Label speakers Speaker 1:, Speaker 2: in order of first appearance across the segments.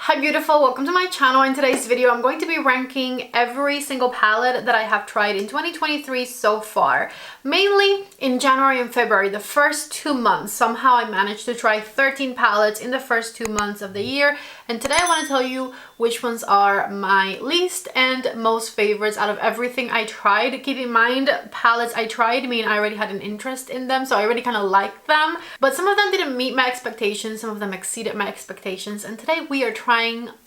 Speaker 1: Hi beautiful, welcome to my channel. In today's video I'm going to be ranking every single palette that I have tried in 2023 so far. Mainly in January and February, the first 2 months. Somehow I managed to try 13 palettes in the first 2 months of the year, and today I want to tell you which ones are my least and most favorites out of everything I tried. Keep in mind, palettes I tried mean I already had an interest in them, so I already kind of liked them, but some of them didn't meet my expectations, some of them exceeded my expectations, and today we are trying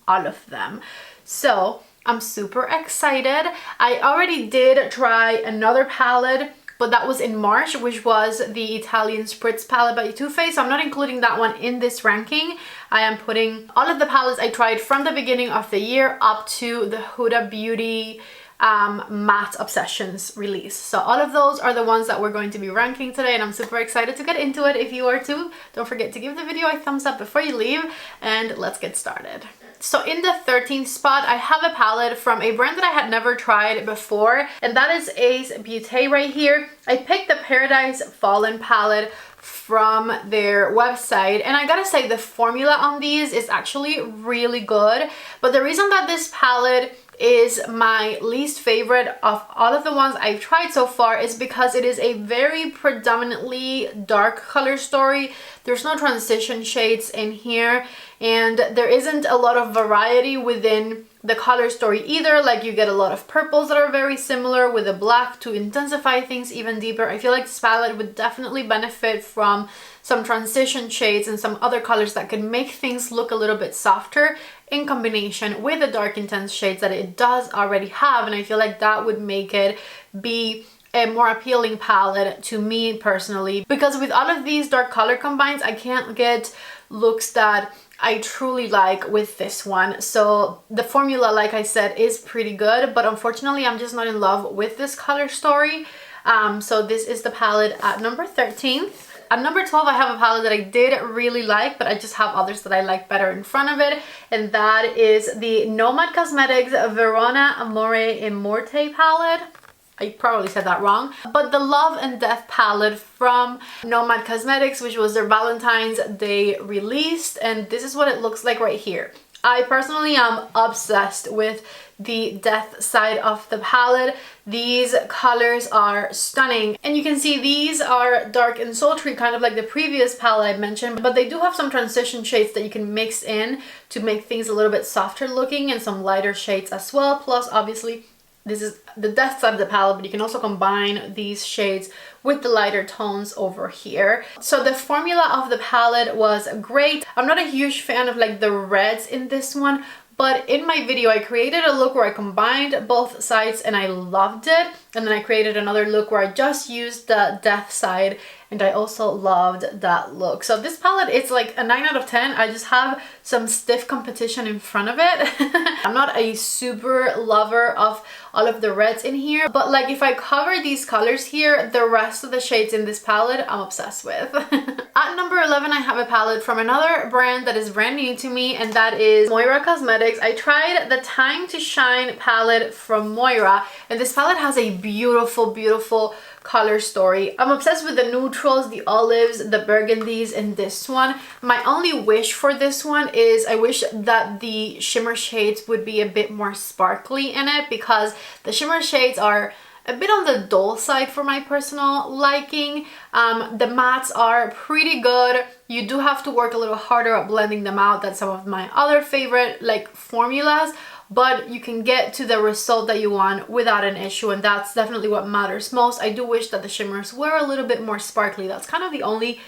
Speaker 1: all of them. So I'm super excited. I already did try another palette, but that was in March, which was the Italian Spritz palette by Too Faced. So I'm not including that one in this ranking. I am putting all of the palettes I tried from the beginning of the year up to the Huda Beauty Matte Obsessions release. So all of those are the ones that we're going to be ranking today, and I'm super excited to get into it. If you are too, don't forget to give the video a thumbs up before you leave, and let's get started. So in the 13th spot, I have a palette from a brand that I had never tried before, and that is Ace Beauty right here. I picked the Paradise Fallen palette from their website, and I gotta say the formula on these is actually really good, but the reason that this palette is my least favorite of all of the ones I've tried so far is because it is a very predominantly dark color story. There's no transition shades in here, and there isn't a lot of variety within the color story either. Like, you get a lot of purples that are very similar with a black to intensify things even deeper. I feel like this palette would definitely benefit from some transition shades and some other colors that could make things look a little bit softer in combination with the dark intense shades that it does already have, and I feel like that would make it be a more appealing palette to me personally, because with all of these dark color combines I can't get looks that I truly like with this one. So the formula, like I said, is pretty good, but unfortunately I'm just not in love with this color story. So this is the palette at number 13. At number 12, I have a palette that I did really like, but I just have others that I like better in front of it, and that is the Nomad Cosmetics Verona Amore Immorte palette. I probably said that wrong, but the Love and Death palette from Nomad Cosmetics, which was their Valentine's Day release, and this is what it looks like right here. I personally am obsessed with the death side of the palette. These colors are stunning, and you can see these are dark and sultry, kind of like the previous palette I mentioned, but they do have some transition shades that you can mix in to make things a little bit softer looking, and some lighter shades as well. Plus, obviously, this is the death side of the palette, but you can also combine these shades with the lighter tones over here. So the formula of the palette was great. I'm not a huge fan of like the reds in this one, but in my video I created a look where I combined both sides and I loved it, and then I created another look where I just used the death side, and I also loved that look. So this palette, it's like a 9 out of 10. I just have some stiff competition in front of it. I'm not a super lover of all of the reds in here, but like if I cover these colors here, the rest of the shades in this palette I'm obsessed with. At number 11, I have a palette from another brand that is brand new to me, and that is Moira Cosmetics. I tried the Time to Shine palette from Moira, and this palette has a beautiful, beautiful color story. I'm obsessed with the neutrals, the olives, the burgundies in this one. My only wish for this one is I wish that the shimmer shades would be a bit more sparkly in it, because the shimmer shades are a bit on the dull side for my personal liking. The mattes are pretty good. You do have to work a little harder at blending them out than some of my other favorite like formulas, but you can get to the result that you want without an issue, and that's definitely what matters most. I do wish that the shimmers were a little bit more sparkly. That's kind of the only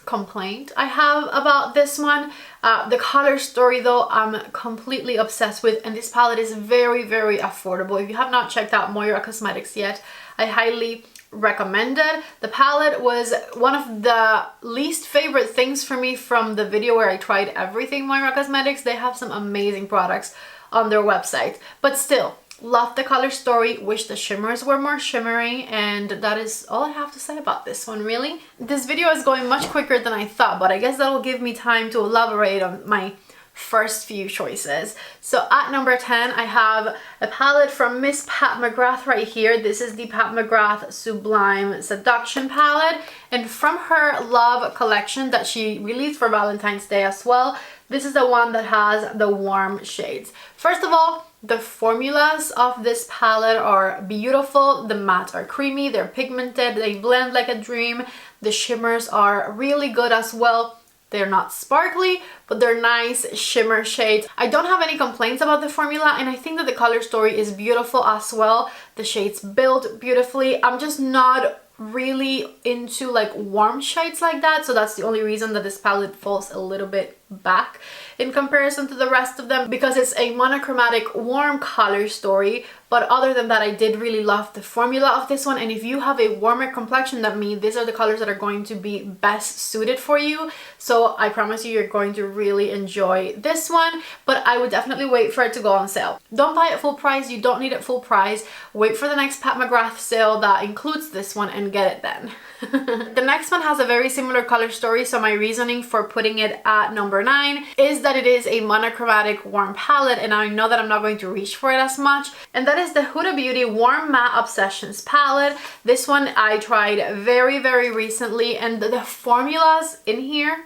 Speaker 1: complaint I have about this one. The color story though, I'm completely obsessed with, and this palette is very, very affordable. If you have not checked out Moira Cosmetics yet, I highly recommend it. The palette was one of the least favorite things for me from the video where I tried everything Moira Cosmetics. They have some amazing products on their website, but still love the color story. Wish the shimmers were more shimmery, and that is all I have to say about this one, really. This video is going much quicker than I thought, but I guess that will give me time to elaborate on my first few choices. So at number 10, I have a palette from Miss Pat McGrath right here. This is the Pat McGrath Sublime Seduction palette, and from her Love collection that she released for Valentine's Day as well, this is the one that has the warm shades. First of all, the formulas of this palette are beautiful. The mattes are creamy, they're pigmented, they blend like a dream. The shimmers are really good as well. They're not sparkly, but they're nice shimmer shades. I don't have any complaints about the formula, and I think that the color story is beautiful as well. The shades build beautifully. I'm just not really into like warm shades like that, so that's the only reason that this palette falls a little bit back in comparison to the rest of them, because it's a monochromatic warm color story. But other than that, I did really love the formula of this one, and if you have a warmer complexion than me, these are the colors that are going to be best suited for you. So I promise you, you're going to really enjoy this one, but I would definitely wait for it to go on sale. Don't buy it full price, you don't need it full price. Wait for the next Pat McGrath sale that includes this one and get it then. The next one has a very similar color story, so my reasoning for putting it at number 9 is that it is a monochromatic warm palette, and I know that I'm not going to reach for it as much, and that is the Huda Beauty Warm Matte Obsessions palette. This one I tried very recently, and the formulas in here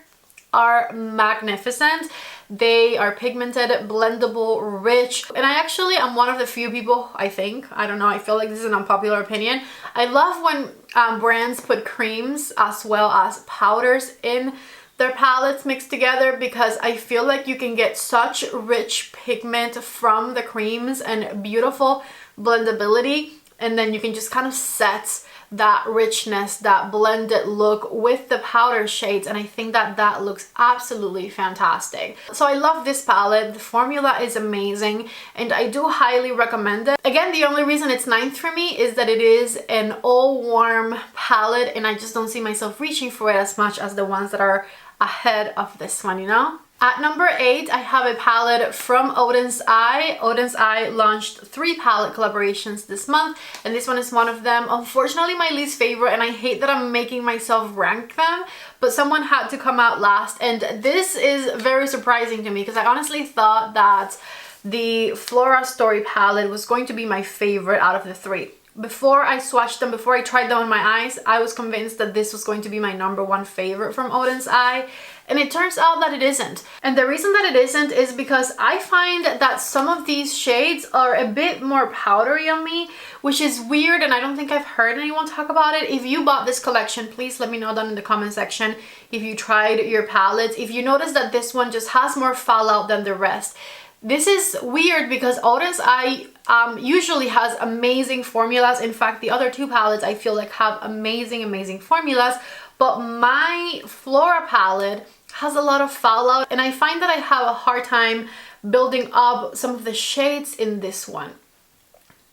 Speaker 1: are magnificent. They are pigmented, blendable, rich, and I actually am one of the few people, I don't know, I feel like this is an unpopular opinion. I love when brands put creams as well as powders in their palettes mixed together, because I feel like you can get such rich pigment from the creams and beautiful blendability, and then you can just kind of set that richness, that blended look with the powder shades, and I think that that looks absolutely fantastic. So I love this palette. The formula is amazing, and I do highly recommend it. Again, the only reason it's 9th for me is that it is an all warm palette, and I just don't see myself reaching for it as much as the ones that are ahead of this one, you know? At number 8, I have a palette from Odins Eye. Odins Eye launched 3 palette collaborations this month, and this one is one of them. Unfortunately, my least favorite, and I hate that I'm making myself rank them, but someone had to come out last, and this is very surprising to me because I honestly thought that the Flora Story palette was going to be my favorite out of the 3. Before I swatched them, before I tried them on my eyes, I was convinced that this was going to be my number 1 favorite from Odins Eye, and it turns out that it isn't. And the reason that it isn't is because I find that some of these shades are a bit more powdery on me, which is weird, and I don't think I've heard anyone talk about it. If you bought this collection, please let me know down in the comment section if you tried your palettes, if you notice that this one just has more fallout than the rest. This is weird because Odins Eye usually has amazing formulas. In fact, the other 2 palettes I feel like have amazing formulas, but my Flora palette has a lot of fallout, and I find that I have a hard time building up some of the shades in this one.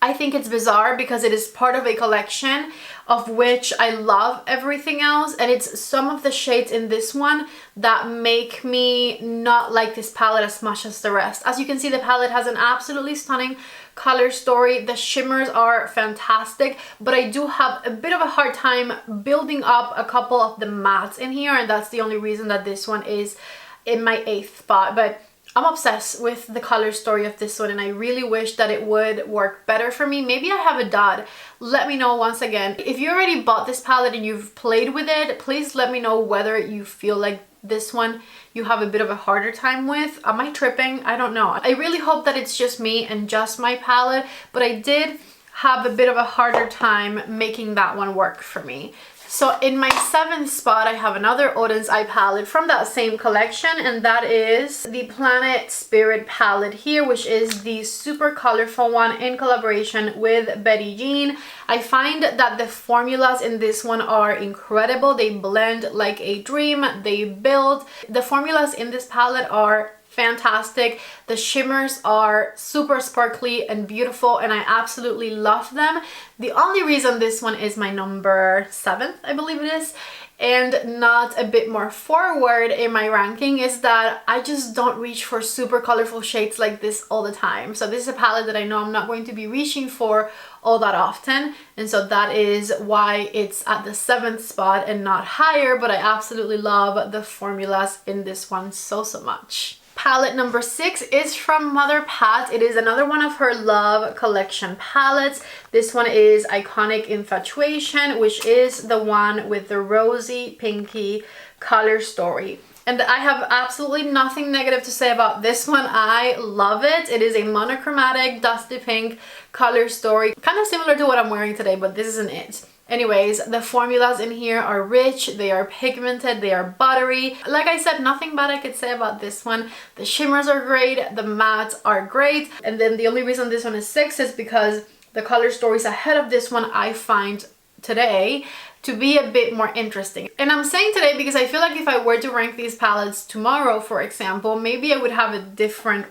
Speaker 1: I think it's bizarre because it is part of a collection of which I love everything else, and it's some of the shades in this one that make me not like this palette as much as the rest. As you can see, the palette has an absolutely stunning color story. The shimmers are fantastic, but I do have a bit of a hard time building up a couple of the mattes in here, and that's the only reason that this one is in my 8th spot. But I'm obsessed with the color story of this one, and I really wish that it would work better for me. Maybe I have a dud. Let me know once again. If you already bought this palette and you've played with it, please let me know whether you feel like this one you have a bit of a harder time with. Am I tripping? I don't know. I really hope that it's just me and just my palette, but I did have a bit of a harder time making that one work for me. So in my 7th spot, I have another Odins Eye palette from that same collection, and that is the Planet Spirit palette here, which is the super colorful one in collaboration with Betty Jean. I find that the formulas in this one are incredible. They blend like a dream. They build. The formulas in this palette are fantastic. The shimmers are super sparkly and beautiful, and I absolutely love them. The only reason this one is my number 7th, I believe it is, and not a bit more forward in my ranking, is that I just don't reach for super colorful shades like this all the time. So this is a palette that I know I'm not going to be reaching for all that often, and so that is why it's at the 7th spot and not higher, but I absolutely love the formulas in this one so much. Palette number 6 is from Mother Pat. It is another one of her Love collection palettes. This one is Iconic Infatuation, which is the one with the rosy pinky color story. And I have absolutely nothing negative to say about this one. I love it. It is a monochromatic dusty pink color story, kind of similar to what I'm wearing today, but this isn't it. Anyways, the formulas in here are rich, they are pigmented, they are buttery. Like I said, nothing bad I could say about this one. The shimmers are great, the mattes are great. And then the only reason this one is 6 is because the color stories ahead of this one I find today to be a bit more interesting. And I'm saying today because I feel like if I were to rank these palettes tomorrow, for example, maybe I would have a different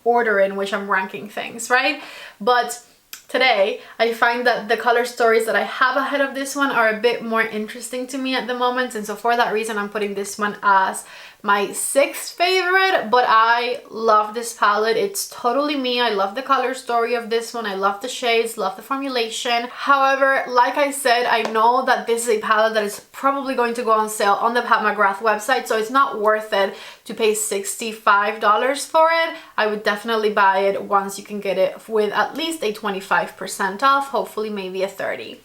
Speaker 1: order in which I'm ranking things, right? But today, I find that the color stories that I have ahead of this one are a bit more interesting to me at the moment, and so for that reason I'm putting this one as my 6th favorite. But I love this palette. It's totally me. I love the color story of this one. I love the shades, love the formulation. However, like I said, I know that this is a palette that is probably going to go on sale on the Pat McGrath website, so it's not worth it to pay $65 for it. I would definitely buy it once you can get it with at least a 25% off, hopefully maybe a 30.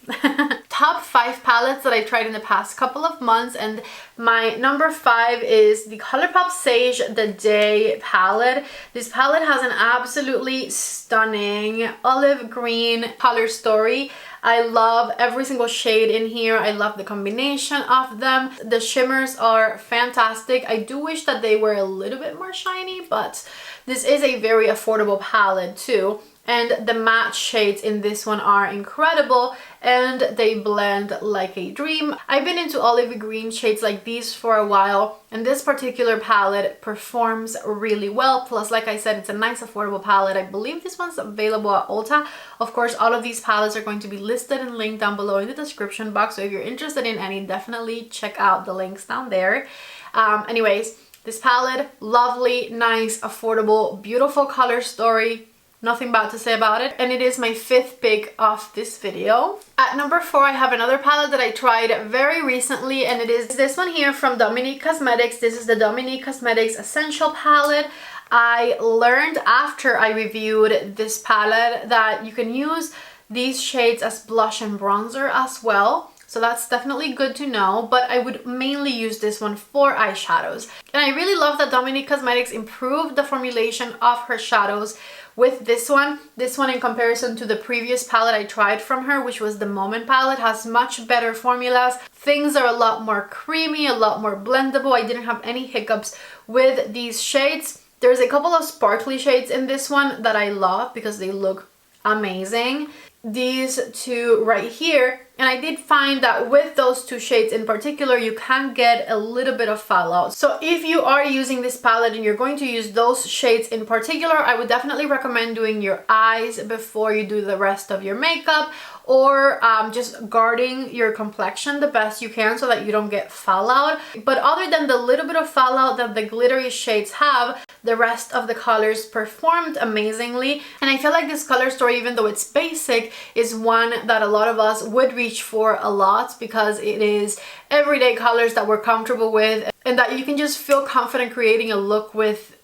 Speaker 1: Top 5 palettes that I tried in the past couple of months, and my number 5 is the Colourpop Sage The Day palette. This palette has an absolutely stunning olive green color story. I love every single shade in here. I love the combination of them. The shimmers are fantastic. I do wish that they were a little bit more shiny, but this is a very affordable palette too. And the matte shades in this one are incredible and they blend like a dream. I've been into olive green shades like these for a while, and this particular palette performs really well. Plus, like I said, it's a nice affordable palette. I believe this one's available at Ulta. Of course, all of these palettes are going to be listed and linked down below in the description box, so if you're interested in any, definitely check out the links down there. Anyways, this palette, lovely, nice, affordable, beautiful color story. Nothing bad to say about it, and it is my 5th pick of this video. At number 4, I have another palette that I tried very recently, and it is this one here from Dominique Cosmetics. This is the Dominique Cosmetics Essential Palette. I learned after I reviewed this palette that you can use these shades as blush and bronzer as well. So that's definitely good to know, but I would mainly use this one for eyeshadows. And I really love that Dominique Cosmetics improved the formulation of her shadows with this one. This one, in comparison to the previous palette I tried from her, which was the Moment palette, has much better formulas. Things are a lot more creamy, a lot more blendable. I didn't have any hiccups with these shades. There's a couple of sparkly shades in this one that I love because they look amazing. These two right here, and I did find that with those 2 shades in particular, you can get a little bit of fallout. So if you are using this palette and you're going to use those shades in particular, I would definitely recommend doing your eyes before you do the rest of your makeup, or just guarding your complexion the best you can so that you don't get fallout. But other than the little bit of fallout that the glittery shades have, the rest of the colors performed amazingly. And I feel like this color story, even though it's basic, is one that a lot of us would reach for a lot, because it is everyday colors that we're comfortable with and that you can just feel confident creating a look with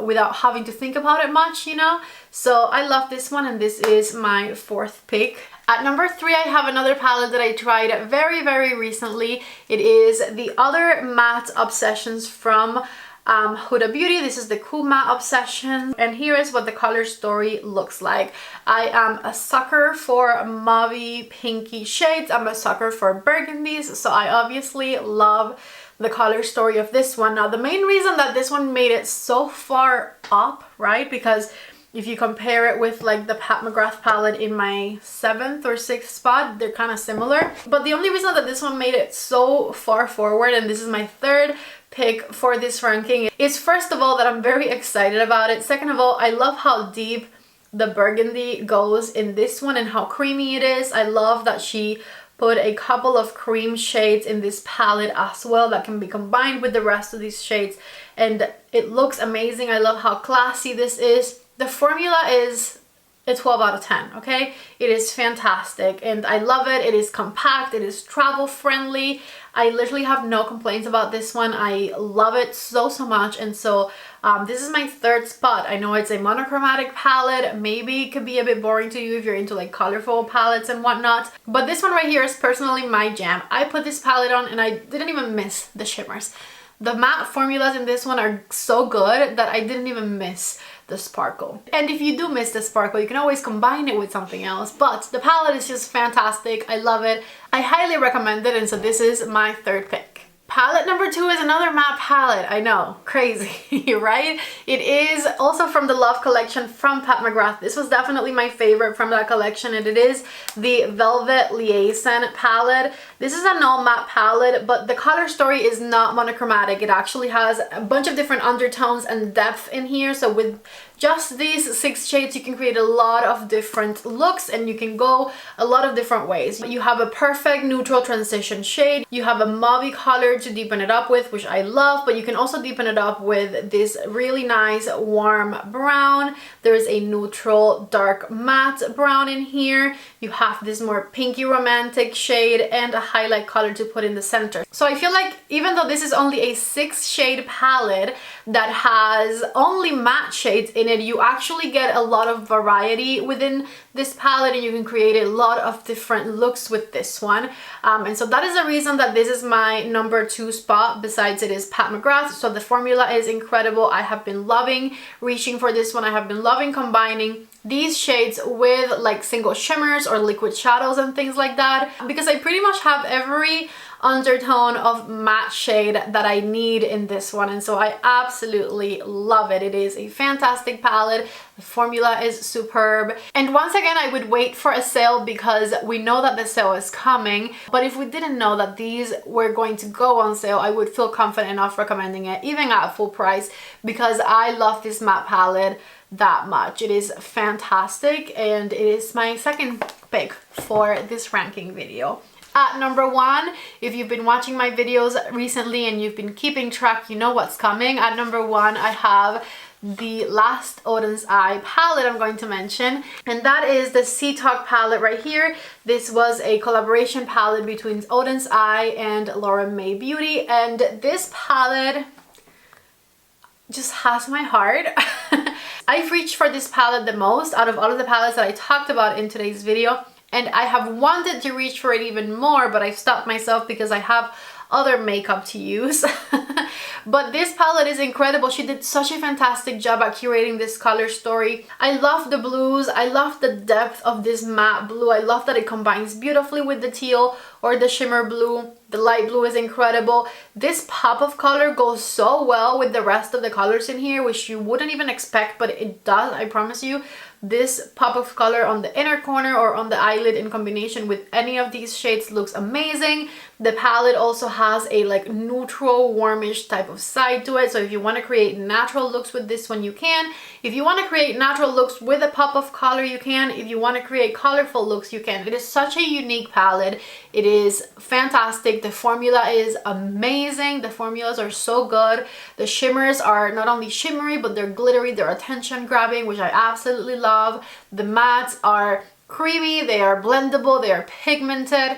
Speaker 1: without having to think about it much, you know? So I love this one, and this is my 4th pick. At number 3, I have another palette that I tried very, very recently. It is the Other Matte Obsessions from Huda Beauty. This is the Cool Matte Obsession, and here is what the color story looks like. I am a sucker for mauvey pinky shades. I'm a sucker for burgundies, so I obviously love the color story of this one. Now, the main reason that this one made it so far up, right, because if you compare it with like the Pat McGrath palette in my 7th or 6th spot, they're kind of similar. But the only reason that this one made it so far forward, and this is my 3rd pick for this ranking, is first of all that I'm very excited about it. Second of all, I love how deep the burgundy goes in this one and how creamy it is. I love that she put a couple of cream shades in this palette as well that can be combined with the rest of these shades, and it looks amazing. I love how classy this is. The formula is a 12 out of 10, okay? It is fantastic and I love it. It is compact, it is travel friendly. I literally have no complaints about this one. I love it so much, and so This is my third spot. I know it's a monochromatic palette. Maybe it could be a bit boring to you if you're into like colorful palettes and whatnot, but this one right here is personally my jam. I put this palette on and I didn't even miss the shimmers. The matte formulas in this one are so good that I didn't even miss the sparkle. And if you do miss the sparkle, you can always combine it with something else, but the palette is just fantastic. I love it. I highly recommend it, and so this is my third pick. Palette number 2 is another matte palette. I know, crazy, right? It is also from the Love collection from Pat McGrath. This was definitely my favorite from that collection, and it is the Velvet Liaison palette. This is an all matte palette, but the color story is not monochromatic. It actually has a bunch of different undertones and depth in here. So with just these 6 shades, you can create a lot of different looks and you can go a lot of different ways. You have a perfect neutral transition shade. You have a mauvey color to deepen it up with, which I love, but you can also deepen it up with this really nice warm brown. There's a neutral dark matte brown in here. You have this more pinky romantic shade and a highlight color to put in the center. So I feel like even though this is only a 6 shade palette that has only matte shades in it, you actually get a lot of variety within this palette and you can create a lot of different looks with this one. And so that is the reason that this is my number 2 spot. Besides, it is Pat McGrath, so the formula is incredible. I have been loving reaching for this one. I have been loving combining these shades with like single shimmers or liquid shadows and things like that, because I pretty much have every undertone of matte shade that I need in this one, and so I absolutely love it. It is a fantastic palette. The formula is superb, and once again I would wait for a sale because we know that the sale is coming, but if we didn't know that these were going to go on sale, I would feel confident enough recommending it even at full price, because I love this matte palette that much. It is fantastic, and it is my second pick for this ranking video. At number 1, if you've been watching my videos recently and you've been keeping track, you know what's coming. At number 1, I have the last Odins Eye palette I'm going to mention, and that is the Sea Talk palette right here. This was a collaboration palette between Odins Eye and Laura May Beauty, and this palette just has my heart. I've reached for this palette the most out of all of the palettes that I talked about in today's video, and I have wanted to reach for it even more, but I've stopped myself because I have other makeup to use. But this palette is incredible. She did such a fantastic job at curating this color story. I love the blues. I love the depth of this matte blue. I love that it combines beautifully with the teal or the shimmer blue. The light blue is incredible. This pop of color goes so well with the rest of the colors in here, which you wouldn't even expect, but it does, I promise you. This pop of color on the inner corner or on the eyelid in combination with any of these shades looks amazing. The palette also has a like neutral warmish type of side to it, so if you want to create natural looks with this one, you can. If you want to create natural looks with a pop of color, you can. If you want to create colorful looks, you can. It is such a unique palette. It is fantastic. The formula is amazing. The formulas are so good. The shimmers are not only shimmery, but they're glittery, they're attention grabbing, which I absolutely love. The mattes are creamy, they are blendable, they are pigmented.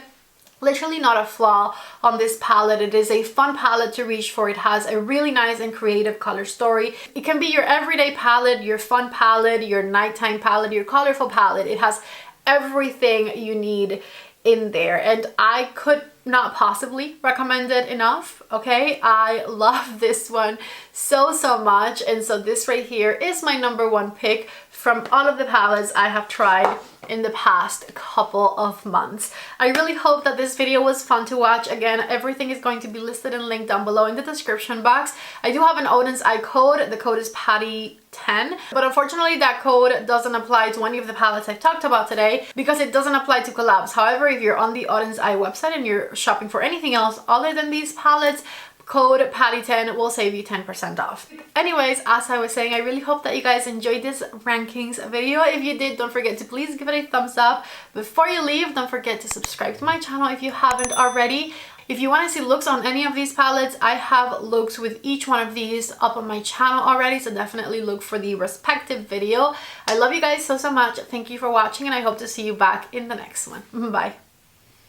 Speaker 1: Literally not a flaw on this palette. It is a fun palette to reach for. It has a really nice and creative color story. It can be your everyday palette, your fun palette, your nighttime palette, your colorful palette. It has everything you need in there, and I could not possibly recommend it enough. Okay, I love this one so much, and so this right here is my number 1 pick from all of the palettes I have tried in the past couple of months. I really hope that this video was fun to watch. Again, everything is going to be listed and linked down below in the description box. I do have an Odins Eye code. The code is PATTY10, but unfortunately that code doesn't apply to any of the palettes I've talked about today because it doesn't apply to collabs. However, if you're on the Odins Eye website and you're shopping for anything else other than these palettes, code PATTY10 will save you 10% off. Anyways, as I was saying, I really hope that you guys enjoyed this rankings video. If you did, don't forget to please give it a thumbs up. Before you leave, don't forget to subscribe to my channel if you haven't already. If you want to see looks on any of these palettes, I have looks with each one of these up on my channel already, so definitely look for the respective video. I love you guys so much. Thank you for watching, and I hope to see you back in the next one. Bye.